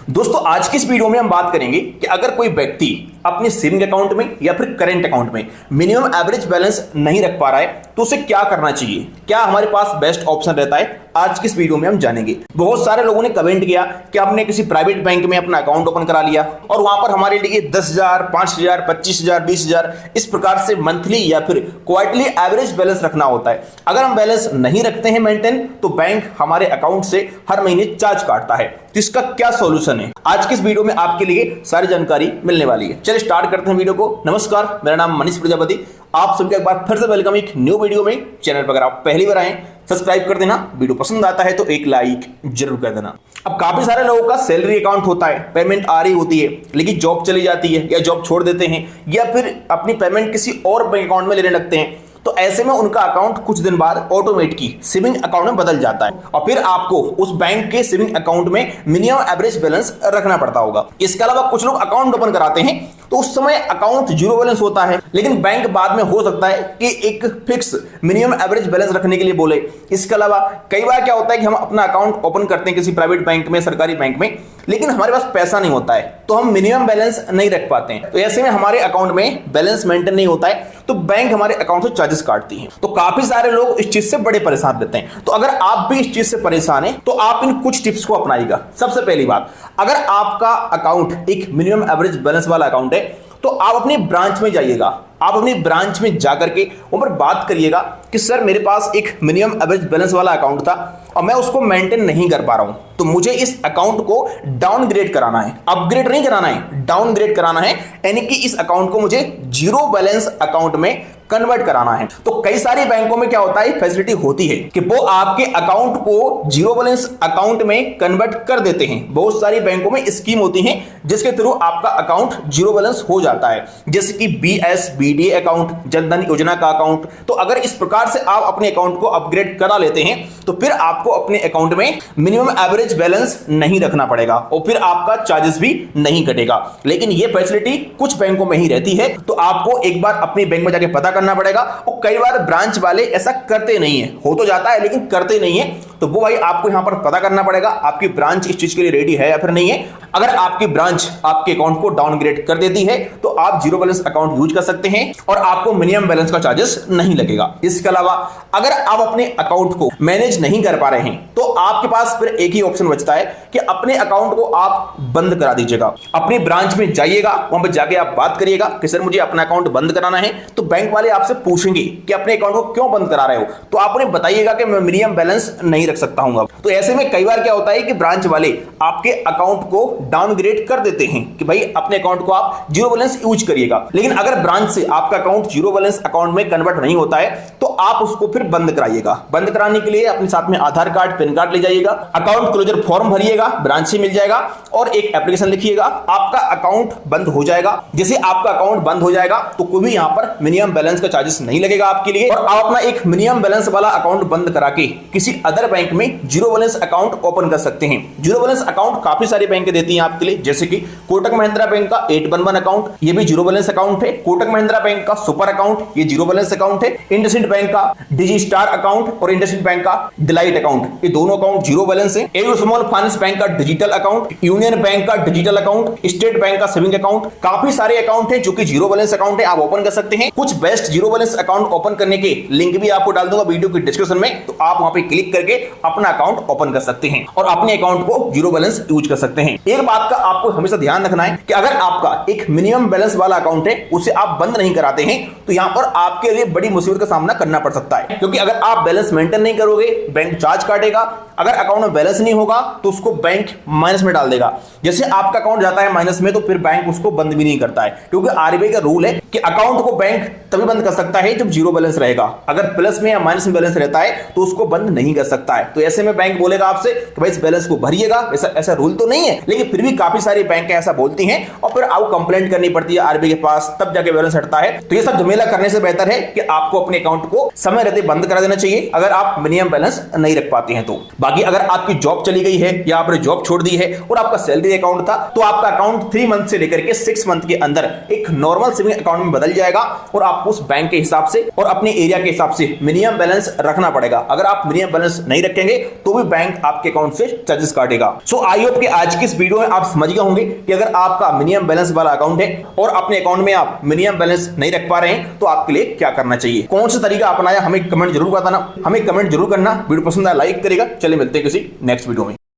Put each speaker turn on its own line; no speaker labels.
दोस्तों आज की इस वीडियो में हम बात करेंगे कि अगर कोई व्यक्ति अपने सेविंग अकाउंट में या फिर करेंट अकाउंट में मिनिमम एवरेज बैलेंस नहीं रख पा रहा है तो उसे क्या करना चाहिए, क्या हमारे पास बेस्ट ऑप्शन रहता है, आज की इस वीडियो में हम जानेंगे। बहुत सारे लोगों ने कमेंट किया कि हमने किसी प्राइवेट बैंक में अपना अकाउंट ओपन करा लिया और वहां पर हमारे लिए 10,000, 5,000, 25,000, 20,000 इस प्रकार से मंथली या फिर क्वार्टरली एवरेज बैलेंस रखना होता है। अगर हम बैलेंस नहीं रखते हैं मेंटेन तो बैंक हमारे अकाउंट से हर महीने चार्ज काटता है। तो इसका क्या सॉल्यूशन है, आज की इस वीडियो में आपके लिए सारी जानकारी मिलने वाली है। चलिए स्टार्ट करते हैं वीडियो को। नमस्कार, मेरा नाम मनीष प्रजापति, आप सभी का एक बार फिर से वेलकम एक न्यू वीडियो में। चैनल पर अगर आप पहली बार आए सब्सक्राइब कर देना, वीडियो पसंद आता है तो एक लाइक जरूर कर देना। अब काफी सारे लोगों का सैलरी अकाउंट होता है, पेमेंट आ रही होती है लेकिन जॉब चली जाती है या जॉब छोड़ देते हैं या फिर अपनी पेमेंट किसी और बैंक अकाउंट में लेने लगते हैं, तो ऐसे में उनका अकाउंट कुछ दिन बाद ऑटोमेटिक सेविंग अकाउंट में बदल जाता है और फिर आपको उस बैंक के सेविंग अकाउंट में मिनिमम एवरेज बैलेंस रखना पड़ता होगा। इसके अलावा कुछ लोग अकाउंट ओपन कराते हैं तो उस समय अकाउंट जीरो बैलेंस होता है लेकिन बैंक बाद में हो सकता है कि एक फिक्स मिनिमम एवरेज बैलेंस रखने के लिए बोले। इसके अलावा कई बार क्या होता है कि हम अपना अकाउंट ओपन करते हैं किसी प्राइवेट बैंक में, सरकारी बैंक में, लेकिन हमारे पास पैसा नहीं होता है तो हम मिनिमम बैलेंस नहीं रख पाते हैं। तो ऐसे में हमारे अकाउंट में बैलेंस मेंटेन नहीं होता है तो बैंक हमारे अकाउंट से चार्जेस काटती है। तो काफी सारे लोग इस चीज से बड़े परेशान रहते हैं। तो अगर आप भी इस चीज से परेशान हैं तो आप इन कुछ टिप्स को अपनाइएगा। सबसे पहली बात, अगर आपका अकाउंट एक मिनिमम एवरेज बैलेंस वाला अकाउंट है तो आप अपनी ब्रांच में जाइएगा। आप अपनी ब्रांच में जाकर के वहां पर बात करिएगा कि सर मेरे पास एक मिनिमम एवरेज बैलेंस वाला अकाउंट था और मैं उसको मेंटेन नहीं कर पा रहा हूं, तो मुझे इस अकाउंट को डाउनग्रेड कराना है। अपग्रेड नहीं कराना है, डाउनग्रेड कराना है, यानी कि इस अकाउंट को मुझे जीरो बैलेंस अकाउंट में कन्वर्ट कराना है। तो कई सारी बैंकों में क्या होता है, फैसिलिटी होती है कि वो आपके अकाउंट को जीरो बैलेंस अकाउंट में कन्वर्ट कर देते हैं। बहुत सारी बैंकों में स्कीम होती है जिसके थ्रू आपका अकाउंट जीरो बैलेंस हो जाता है, जैसे कि BSBD अकाउंट, जनधन योजना का अकाउंट। तो अगर इस प्रकार से आप अपने अकाउंट को अपग्रेड करा लेते हैं तो फिर आपको अपने अकाउंट में मिनिमम एवरेज बैलेंस नहीं रखना पड़ेगा और फिर आपका चार्जेस भी नहीं कटेगा। लेकिन यह फैसिलिटी कुछ बैंकों में ही रहती है, तो आपको एक बार अपनी बैंक में जाके पता करना पड़ेगा। और कई बार ब्रांच वाले ऐसा करते नहीं है, हो तो जाता है लेकिन करते नहीं है, तो वो भाई आपको यहां पर पता करना पड़ेगा आपकी ब्रांच इस चीज के लिए रेडी है या फिर नहीं है। अगर आपकी ब्रांच आपके अकाउंट को डाउनग्रेड कर देती है तो आप जीरो बैलेंस अकाउंट यूज कर सकते हैं और आपको मिनिमम बैलेंस का चार्जेस नहीं लगेगा। इसके अलावा अगर आप अपने अकाउंट को मैनेज नहीं कर पा रहे हैं तो आपके पास फिर एक ही ऑप्शन बचता है कि अपने अकाउंट को आप बंद करा दीजिएगा। अपनी ब्रांच में जाइएगा, वहां पर जाके आप बात करिएगा कि सर मुझे अपना अकाउंट बंद कराना है, तो बैंक वाले आपसे पूछेंगे कि अपने अकाउंट को क्यों बंद करा रहे हो, तो आप उन्हें बताइएगा कि मैं मिनिमम बैलेंस नहीं रख सकता हूं। तो ऐसे में कई बार क्या होता है कि ब्रांच वाले आपके अकाउंट को डाउनग्रेड कर देते हैं कि भाई अपने अकाउंट को आप जीरो बैलेंस यूज करिएगा। लेकिन अगर ब्रांच से आपका अकाउंट जीरो बैलेंस अकाउंट में कन्वर्ट नहीं होता है तो आप उसको फिर बंद कराइएगा। बंद कराने के लिए अपने साथ में आधार कार्ड, पैन कार्ड ले जाइएगा, अकाउंट क्लोजर फॉर्म भरिएगा, ब्रांच से मिल जाएगा और एक एप्लीकेशन लिखिएगा, आपका अकाउंट बंद हो जाएगा। जैसे आपका अकाउंट बंद हो जाएगा तो कोई भी यहां पर मिनिमम बैलेंस का चार्जेस नहीं लगेगा आपके लिए और आप अपना एक मिनिमम बैलेंस वाला अकाउंट बंद करा के किसी अदर बैंक में जीरो बैलेंस अकाउंट ओपन कर सकते हैं। जीरो बैलेंस अकाउंट काफी सारी बैंक देती हैं आपके लिए, जैसे कि कोटक महिंद्रा बैंक का 811 अकाउंट, ये भी जीरो बैलेंस अकाउंट है। कोटक महिंद्रा बैंक का सुपर अकाउंट, ये जीरो बैलेंस अकाउंट है। इंडसइंड बैंक का डिजी स्टार अकाउंट और इंडसइंड बैंक का डिलाइट अकाउंट, ये दोनों अकाउंट जीरो बैलेंस है। एयू स्मॉल फाइनेंस बैंक का डिजिटल अकाउंट, यूनियन बैंक का डिजिटल अकाउंट, स्टेट बैंक का सेविंग अकाउंट, काफी सारे अकाउंट है जो कि जीरो बैलेंस अकाउंट है, आप ओपन कर सकते हैं। कुछ best zero balance account open करने के लिंक भी आपको डाल दूंगा वीडियो की डिस्क्रिप्शन में, तो आप वहां पे क्लिक करके अपना अकाउंट ओपन कर सकते हैं और अपने अकाउंट को जीरो बैलेंस यूज कर सकते हैं। एक बात का आपको हमेशा ध्यान रखना है कि अगर आपका एक मिनिमम बैलेंस वाला अकाउंट है उसे आप बंद नहीं कराते हैं तो यहां पर आपके लिए बड़ी मुसीबत का सामना करना पड़ सकता है, क्योंकि अगर आप बैलेंस मेंटेन नहीं करोगे बैंक चार्ज काटेगा। अगर अकाउंट में बैलेंस नहीं होगा तो उसको बैंक माइनस में डाल देगा। जैसे आपका अकाउंट जाता है माइनस में तो फिर बैंक उसको बंद भी नहीं करता है, क्योंकि RBI का रूल है कि अकाउंट को बैंक तभी बंद कर सकता है जब जीरो बैलेंस रहेगा। अगर प्लस में या माइनस में बैलेंस रहता है तो उसको बंद नहीं कर सकता है। तो ऐसे में बैंक बोलेगा आपसे कि भाई इस बैलेंस को भरिएगा। ऐसा रूल तो नहीं है, लेकिन फिर भी काफी सारी बैंक ऐसा बोलती हैं और फिर आपको कंप्लेंट करनी पड़ती है RBI के पास, तब जाके बैलेंस हटता है। तो ये सब झमेला करने से बेहतर है कि आपको अपने अकाउंट को समय रहते बंद करा देना चाहिए अगर आप मिनिमम बैलेंस नहीं रख पाते हैं तो। बाकी अगर आपकी जॉब चली गई है या आपने जॉब छोड़ दी है और आपका सैलरी अकाउंट था, तो आपका अकाउंट 3 मंथ से लेकर के 6 मंथ के अंदर एक नॉर्मल सेविंग अकाउंट में बदल जाएगा और आपको उस बैंक के हिसाब से और अपने एरिया के हिसाब से मिनिमम बैलेंस रखना पड़ेगा। अगर आप मिनिमम बैलेंस नहीं रखेंगे तो भी बैंक आपके अकाउंट से चार्जेस काटेगा। सो आई होप कि आज की इस वीडियो में आप समझ गए होंगे कि अगर आपका मिनिमम बैलेंस वाला अकाउंट है और अपने अकाउंट में आप मिनिमम बैलेंस नहीं रख पा रहे हैं तो आपके लिए क्या करना चाहिए, कौन सा तरीका अपनाया, हमें कमेंट जरूर बताना, हमें कमेंट जरूर करना। वीडियो पसंद आया लाइक करेगा। चलिए मिलते हैं किसी नेक्स्ट वीडियो में।